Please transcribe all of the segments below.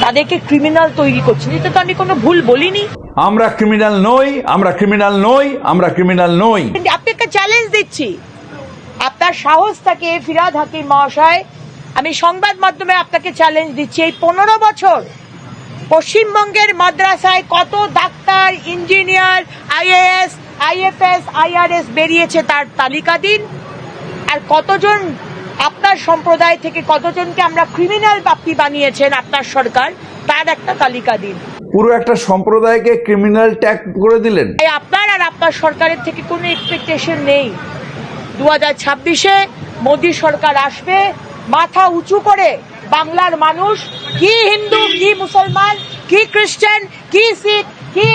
তাদেরকে ক্রিমিনাল তৈরি করছেন। এটা তো আমি কোনো ভুল বলিনি। আমরা ক্রিমিনাল নই, আমরা ক্রিমিনাল নই, আমরা ক্রিমিনাল নই। আপনাকে চ্যালেঞ্জ দিচ্ছি, আপনার সাহস থাকে ফিরহাদ হাকিম মহাশয়, আমি সংবাদ মাধ্যমে আপনাকে চ্যালেঞ্জ দিচ্ছি, এই 15 বছর পশ্চিমবঙ্গের মাদ্রাসায় কত doctor, engineer, IAS, IFS, IRS বেরিয়েছে তার তালিকা দিন। আর কতজন আপনার সম্প্রদায় থেকে কতজনকে আমরা ক্রিমিনাল বাপ্পি বানিয়েছেন আপনার সরকার, তার একটা তালিকা দিন। পুরো একটা সম্প্রদায়কে ক্রিমিনাল ট্যাগ করে দিলেন। আপনার আর আপনার সরকারের থেকে কোনো এক্সপেকটেশন নেই। 2026-এ মোদী সরকার আসবে, মাথা উঁচু করে বাংলার মানুষ, কি হিন্দু, কি মুসলমান, কি খ্রিস্টান, কি শিখ, কি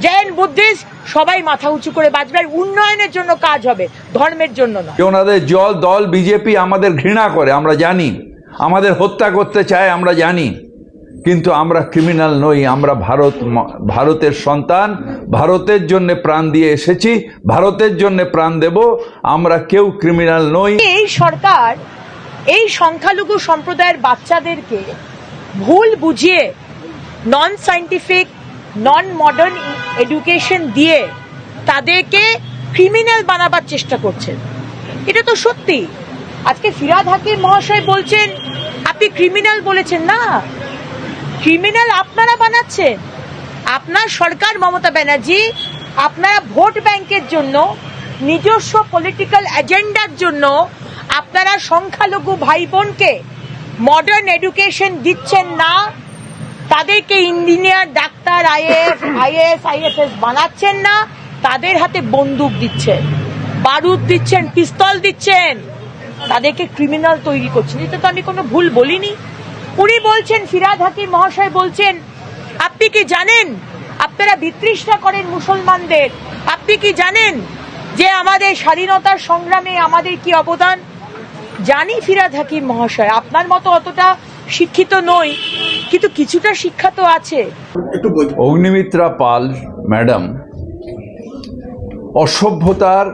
জৈন, বুদ্ধিস্ট, সবাই মাথা উঁচু করে বাঁচবে। আর উন্নয়নের জন্য কাজ হবে, ধর্মের জন্য নয়। ওনাদের দল বিজেপি আমাদের ঘৃণা করে আমরা জানি, আমাদের হত্যা করতে চায় আমরা জানি, কিন্তু আমরা ক্রিমিনাল নই। আমরা ভারতের সন্তান, ভারতের জন্য প্রাণ দিয়ে এসেছি, ভারতের জন্য প্রাণ দেব। আমরা কেউ ক্রিমিনাল নই। এই সরকার এই সংখ্যালঘু সম্প্রদায়ের বাচ্চাদেরকে ভুল বুঝিয়ে নন সায়েন্টিফিক, নন মডার্ন এডুকেশন দিয়ে তাদেরকে ক্রিমিনাল বানাবার চেষ্টা করছেন। এটা তো সত্যি। আজকে ফিরহাদ হাকিম মহাশয় বলছেন আপনি ক্রিমিনাল বলেছেন, না, ক্রিমিনাল আপনারা বানাচ্ছেন। আপনার সরকার মমতা ব্যানার্জি, আপনারা ভোট ব্যাংকের জন্য, নিজস্ব পলিটিক্যাল এজেন্ডার জন্য আপনারা সংখ্যালঘু ভাই বোনকে মডার্ন এডুকেশন দিচ্ছেন না, তাদেরকে ইঞ্জিনিয়ার, ডাক্তার, IAS, IFS বানাচ্ছেন না, তাদের হাতে বন্দুক দিচ্ছেন, বারুদ দিচ্ছেন, পিস্তল দিচ্ছেন, তাদেরকে ক্রিমিনাল তৈরি করছেন। এটা তো আমি কোনো ভুল বলিনি। উনি বলছেন, ফিরহাদ হাকিম মহাশয় বলছেন, আপনি কি জানেন আপনারা বিতৃষ্ণা করেন মুসলমানদের? আপনি কি জানেন যে আমাদের স্বাধীনতার সংগ্রামে আমাদের কি অবদান? জানি ফিরহাদ হাকিম মহাশয়, আপনার মতো অতটা শিক্ষিত নই, কিন্তু কিছুটা শিক্ষা তো আছে। অগ্নিমিত্রা পাল ম্যাডাম অসভ্যতার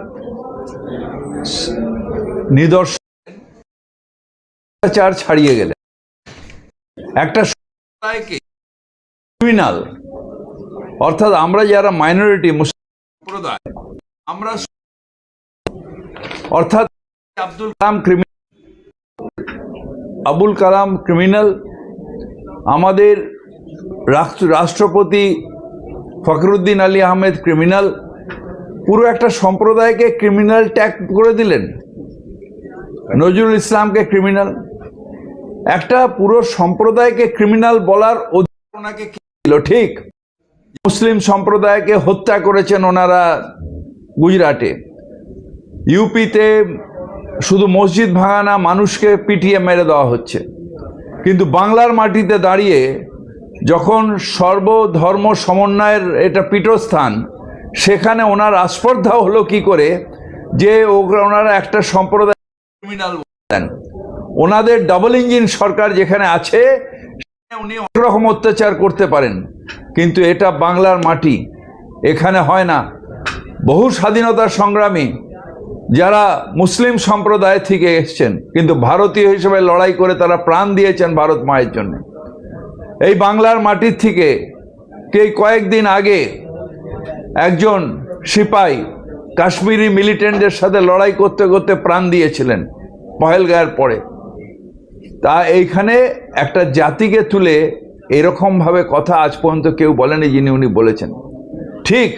নিদর্শন ছাড়িয়ে গেলেন। একটা সম্প্রদায়কে ক্রিমিনাল, অর্থাৎ আমরা যারা মাইনরিটি মুসলিম সম্প্রদায়, আমরা অর্থাৎ আবুল কালাম ক্রিমিনাল, আমাদের রাষ্ট্রপতি ফখরুদ্দিন আলী আহমেদ ক্রিমিনাল, পুরো একটা সম্প্রদায়কে ক্রিমিনাল ট্যাগ করে দিলেন। নজরুল ইসলামকে ক্রিমিনাল, একটা পুরো সম্প্রদায়কে ক্রিমিনাল বলার অধিকার ওনাকে কি ছিল? ঠিক, মুসলিম সম্প্রদায়কে হত্যা করেছেন ওনারা গুজরাটে, ইউপিতে শুধু মসজিদ ভাঙানা, মানুষকে পিটিয়ে মেরে দেওয়া হচ্ছে। কিন্তু বাংলার মাটিতে দাঁড়িয়ে যখন সর্বধর্ম সমন্বয়ের এটা পীঠস্থান, সেখানে ওনার আস্পর্ধা হলো কি করে যে ওনারা একটা সম্প্রদায় ক্রিমিনাল বলেন। ওনাদের ডাবল ইঞ্জিন সরকার যেখানে আছে উনি অনেক রকম অত্যাচার করতে পারেন, কিন্তু এটা বাংলার মাটি, এখানে হয় না। বহু স্বাধীনতা সংগ্রামী যারা মুসলিম সম্প্রদায় থেকে এসছেন, কিন্তু ভারতীয় হিসেবে লড়াই করে তারা প্রাণ দিয়েছেন ভারত মায়ের জন্য। এই বাংলার মাটির থেকে কয়েকদিন আগে একজন সিপাহী কাশ্মীরি মিলিটেন্টদের সাথে লড়াই করতে করতে প্রাণ দিয়েছিলেন পহেলগাঁয়ের পরে। তা এইখানে একটা জাতিকে তুলে এরকমভাবে কথা আজ পর্যন্ত কেউ বলেনি যিনি উনি বলেছেন। ঠিক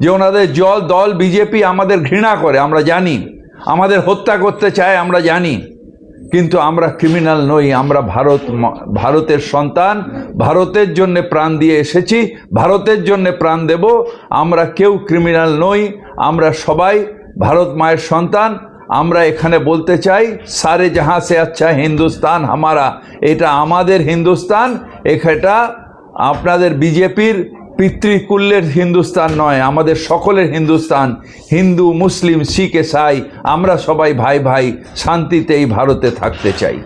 যে ওনাদের দল বিজেপি আমাদের ঘৃণা করে আমরা জানি, আমাদের হত্যা করতে চায় আমরা জানি, কিন্তু আমরা ক্রিমিনাল নই। আমরা ভারতের সন্তান, ভারতের জন্য প্রাণ দিয়ে এসেছি, ভারতের জন্য প্রাণ দেব। আমরা কেউ ক্রিমিনাল নই, আমরা সবাই ভারত মায়ের সন্তান। আমরা এখানে বলতে চাই, সারে জাহাঁ সে আচ্ছা হিন্দুস্তান হামারা, এটা আমাদের হিন্দুস্তান, এটা আপনাদের বিজেপির পিতৃকুল্যের হিন্দুস্তান নয়, আমাদের সকলের হিন্দুস্তান। হিন্দু, মুসলিম, শিখ, ইসাই, আমরা সবাই ভাই ভাই, শান্তিতে এই ভারতে থাকতে চাই।